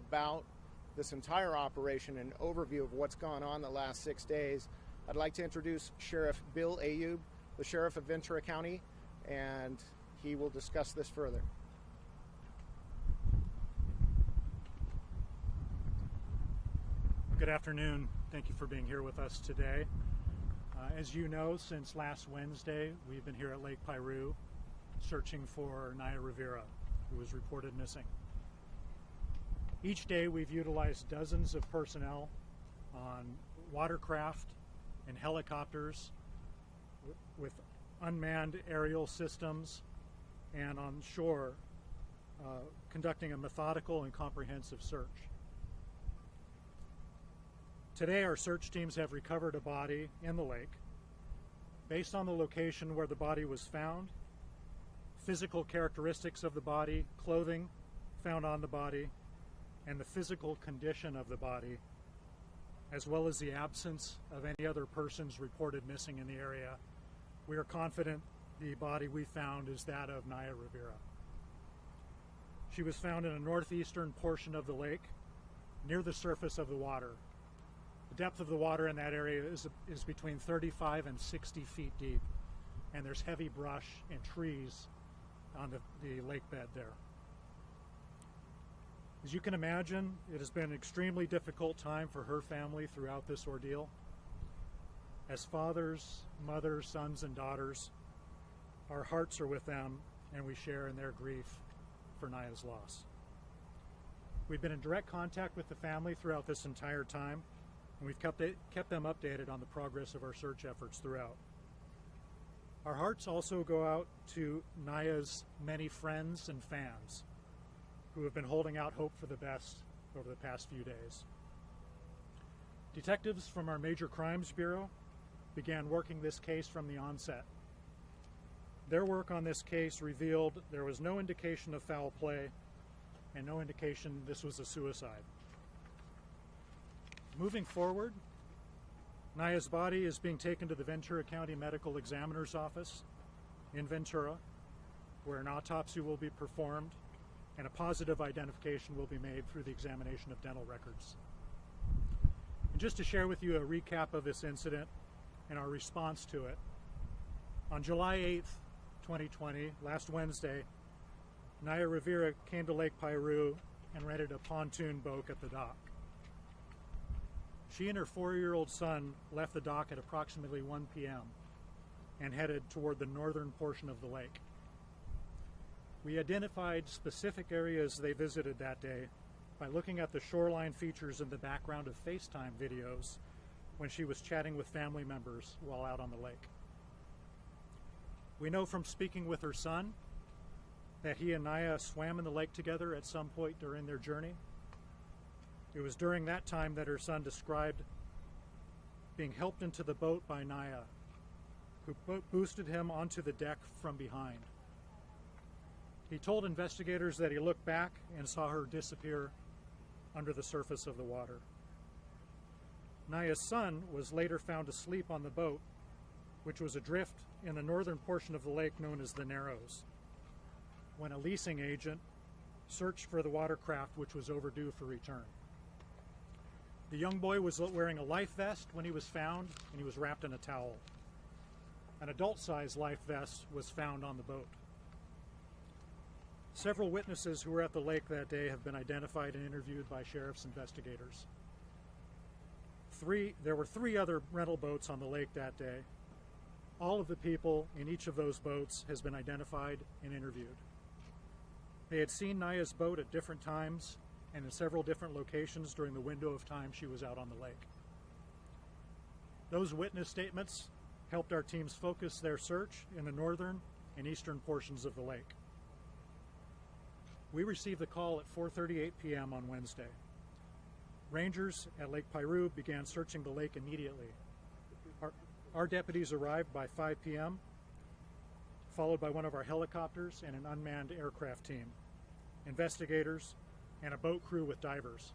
about this entire operation, an overview of what's gone on the last 6 days, I'd like to introduce Sheriff Bill Ayub, the Sheriff of Ventura County, and he will discuss this further. Good afternoon. Thank you for being here with us today. As you know, since last Wednesday, we've been here at Lake Piru searching for Naya Rivera, who was reported missing. Each day we've utilized dozens of personnel on watercraft and helicopters with unmanned aerial systems and on shore, conducting a methodical and comprehensive search. Today our search teams have recovered a body in the lake. Based on the location where the body was found, physical characteristics of the body, clothing found on the body, and the physical condition of the body, as well as the absence of any other persons reported missing in the area, we are confident the body we found is that of Naya Rivera. She was found in a northeastern portion of the lake, near the surface of the water. The depth of the water in that area is between 35 and 60 feet deep, and there's heavy brush and trees on the lake bed there. As you can imagine, it has been an extremely difficult time for her family throughout this ordeal. As fathers, mothers, sons, and daughters, our hearts are with them, and we share in their grief for Naya's loss. We've been in direct contact with the family throughout this entire time, and we've kept them updated on the progress of our search efforts throughout. Our hearts also go out to Naya's many friends and fans who have been holding out hope for the best over the past few days. Detectives from our Major Crimes Bureau began working this case from the onset. Their work on this case revealed there was no indication of foul play and no indication this was a suicide. Moving forward, Naya's body is being taken to the Ventura County Medical Examiner's Office in Ventura, where an autopsy will be performed and a positive identification will be made through the examination of dental records. And just to share with you a recap of this incident and our response to it, on July 8th, 2020, last Wednesday, Naya Rivera came to Lake Piru and rented a pontoon boat at the dock. She and her 4-year-old son left the dock at approximately 1 p.m. and headed toward the northern portion of the lake. We identified specific areas they visited that day by looking at the shoreline features in the background of FaceTime videos when she was chatting with family members while out on the lake. We know from speaking with her son that he and Naya swam in the lake together at some point during their journey. It was during that time that her son described being helped into the boat by Naya, who boosted him onto the deck from behind. He told investigators that he looked back and saw her disappear under the surface of the water. Naya's son was later found asleep on the boat, which was adrift in the northern portion of the lake known as the Narrows, when a leasing agent searched for the watercraft which was overdue for return. The young boy was wearing a life vest when he was found, and he was wrapped in a towel. An adult-sized life vest was found on the boat. Several witnesses who were at the lake that day have been identified and interviewed by sheriff's investigators. There were 3 other rental boats on the lake that day. All of the people in each of those boats has been identified and interviewed. They had seen Naya's boat at different times and in several different locations during the window of time she was out on the lake. Those witness statements helped our teams focus their search in the northern and eastern portions of the lake. We received the call at 4:38 p.m. on Wednesday. Rangers at Lake Piru began searching the lake immediately. Our deputies arrived by 5 p.m., followed by one of our helicopters and an unmanned aircraft team, investigators, and a boat crew with divers.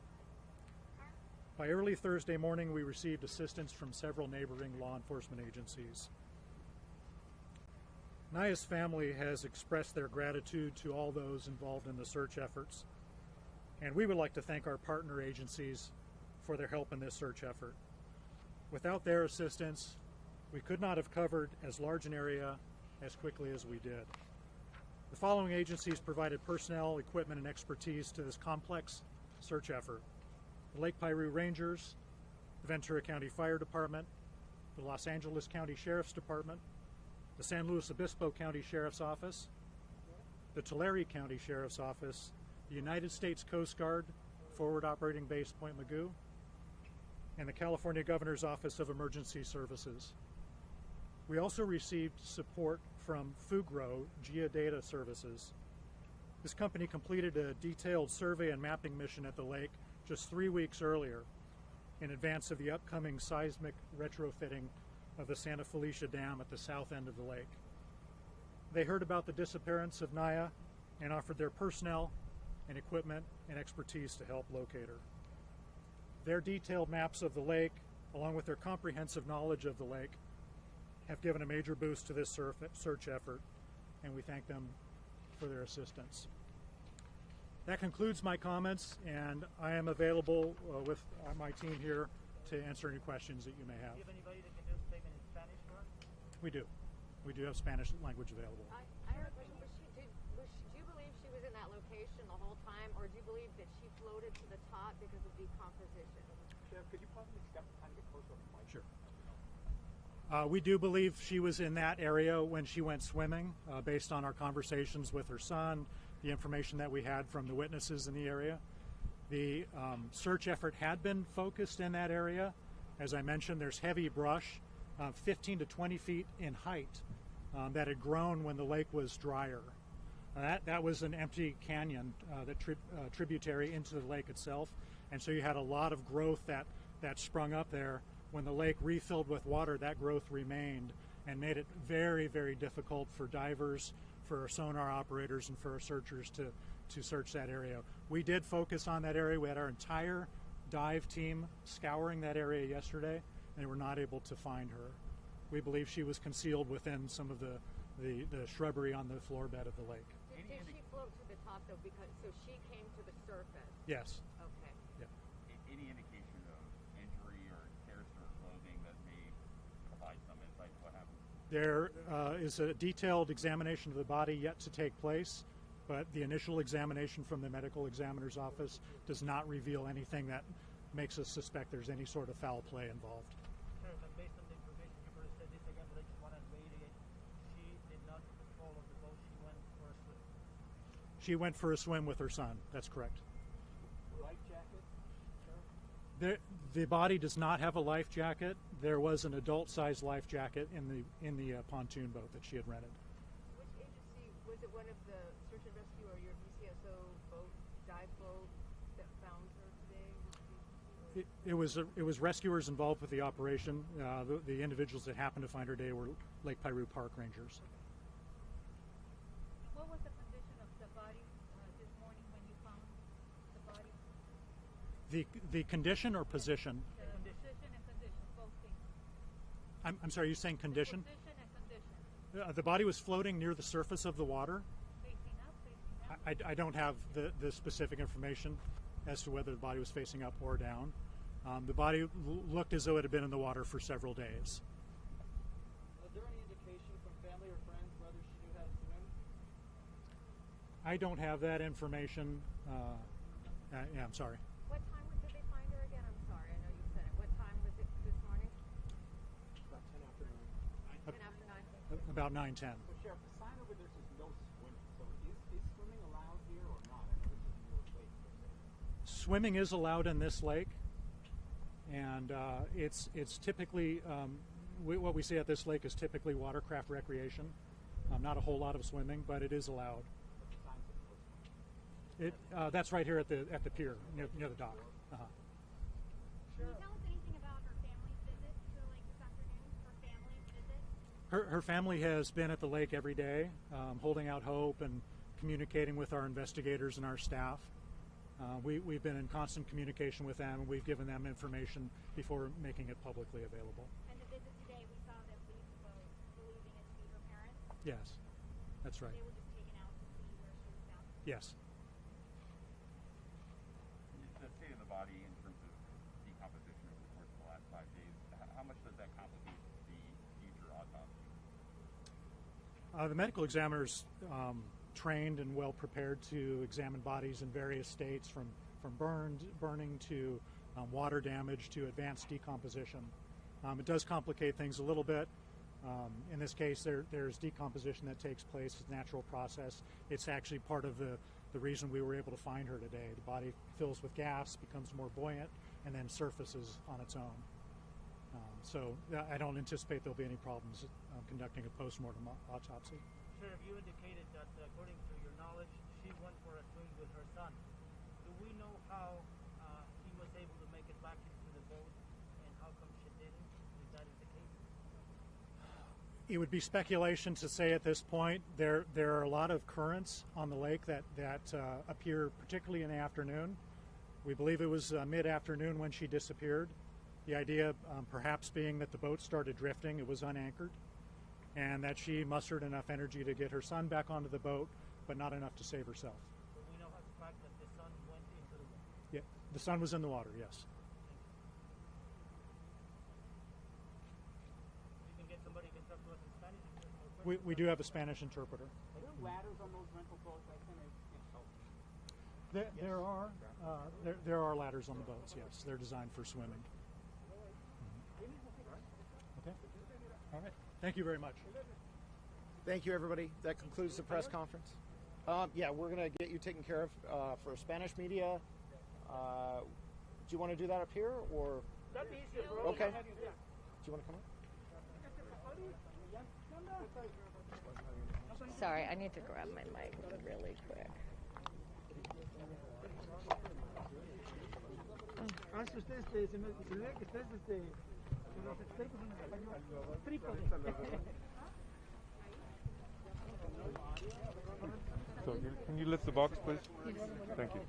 By early Thursday morning, we received assistance from several neighboring law enforcement agencies. Naya's family has expressed their gratitude to all those involved in the search efforts. And we would like to thank our partner agencies for their help in this search effort. Without their assistance, we could not have covered as large an area as quickly as we did. The following agencies provided personnel, equipment, and expertise to this complex search effort: the Lake Piru Rangers, the Ventura County Fire Department, the Los Angeles County Sheriff's Department, the San Luis Obispo County Sheriff's Office, the Tulare County Sheriff's Office, the United States Coast Guard, Forward Operating Base Point Mugu, and the California Governor's Office of Emergency Services. We also received support from Fugro Geodata Services. This company completed a detailed survey and mapping mission at the lake just 3 weeks earlier, in advance of the upcoming seismic retrofitting of the Santa Felicia Dam at the south end of the lake. They heard about the disappearance of Naya and offered their personnel and equipment and expertise to help locate her. Their detailed maps of the lake, along with their comprehensive knowledge of the lake, have given a major boost to this search effort, and we thank them for their assistance. That concludes my comments, and I am available with my team here to answer any questions that you may have. Do you have anybody that can do a statement in Spanish for us? We do. We do have Spanish language available. I have a question. Do you believe she was in that location the whole time, or do you believe that she floated to the top because of decomposition? Sheriff, could you possibly step kind of get closer to the mic? Sure. We do believe she was in that area when she went swimming, based on our conversations with her son, the information that we had from the witnesses in the area. The search effort had been focused in that area. As I mentioned, there's heavy brush, 15 to 20 feet in height, that had grown when the lake was drier. That was an empty canyon, tributary into the lake itself, and so you had a lot of growth that sprung up there. When the lake refilled with water, that growth remained and made it very, very difficult for divers, for our sonar operators, and for our searchers to search that area. We did focus on that area. We had our entire dive team scouring that area yesterday, and they were not able to find her. We believe she was concealed within some of the shrubbery on the floor bed of the lake. Did she float to the top, though, because so she came to the surface? Yes. Okay. Yeah. Any indication of injury or tears to her clothing that may provide some insight to what happened? There is a detailed examination of the body yet to take place, but the initial examination from the medical examiner's office does not reveal anything that makes us suspect there's any sort of foul play involved. Sheriff, and based on the information, you could have said this again, but I just want to reiterate, she did not fall off the boat, she went for a swim. She went for a swim with her son. That's correct. Life jacket, Sheriff? The body does not have a life jacket. There was an adult-sized life jacket in the pontoon boat that she had rented. Which agency, was it one of the search and rescue or your VCSO boat, dive boat, that found her today? It was rescuers involved with the operation. The individuals that happened to find her today were Lake Piru Park Rangers. What was the condition of the body this morning when you found the body? The condition or position? The position and condition, both things. I'm sorry, are you saying condition? Position and condition. The body was floating near the surface of the water. Facing up, facing down. I don't have the specific information as to whether the body was facing up or down. The body looked as though it had been in the water for several days. Was there any indication from family or friends whether she knew how to swim? I don't have that information. Yeah, I'm sorry. What time did they find her again? I'm sorry, I know you said it. What time was it this morning? About 10 after 9. 10 after 9? About 9:10. But Sheriff, the sign over there says no swimming, so is swimming allowed here or not? I know this is a new lake, per se. Swimming is allowed in this lake, and it's typically what we see at this lake is typically watercraft recreation. Not a whole lot of swimming, but it is allowed. But the sign says no swimming. That's right here at the pier near the dock. Can you tell us anything about her family's visit to the lake this afternoon? Her family's visit? Her family has been at the lake every day, holding out hope and communicating with our investigators and our staff. We've been in constant communication with them, and we've given them information before making it publicly available. And the visit today, we saw that police was believing it to be her parents. Yes, that's right. They were just taken out to see where she was found. Yes. how much does that complicate the future autopsy? The medical examiner's trained and well prepared to examine bodies in various states, from burning to water damage to advanced decomposition. It does complicate things a little bit. In this case, there's decomposition that takes place. It's a natural process. It's actually part of the reason we were able to find her today. The body fills with gas, becomes more buoyant, and then surfaces on its own. So I don't anticipate there'll be any problems conducting a post-mortem autopsy. Sheriff, you indicated that according to your knowledge, she went for a swim with her son. Do we know how he was able to make it back into the boat, and how come she didn't? If that is the case? It would be speculation to say at this point. There are a lot of currents on the lake that appear particularly in the afternoon. We believe it was mid-afternoon when she disappeared. The idea perhaps being that the boat started drifting, it was unanchored, and that she mustered enough energy to get her son back onto the boat, but not enough to save herself. But we know the fact that the son went into the water. Yeah, the son was in the water, yes. You can get somebody who can talk to us in Spanish. We do have a Spanish interpreter. Are there ladders on those rental boats? I kind of get so. There are ladders on the boats, yes. They're designed for swimming. Okay. All right. Thank you very much. Thank you, everybody. That concludes the press conference. Yeah, we're going to get you taken care of for Spanish media. Do you want to do that up here, or? That'd be easier, bro. Okay. Do you want to come up? Sorry, I need to grab my mic really quick. So can you lift the box, please? Yes. Thank you.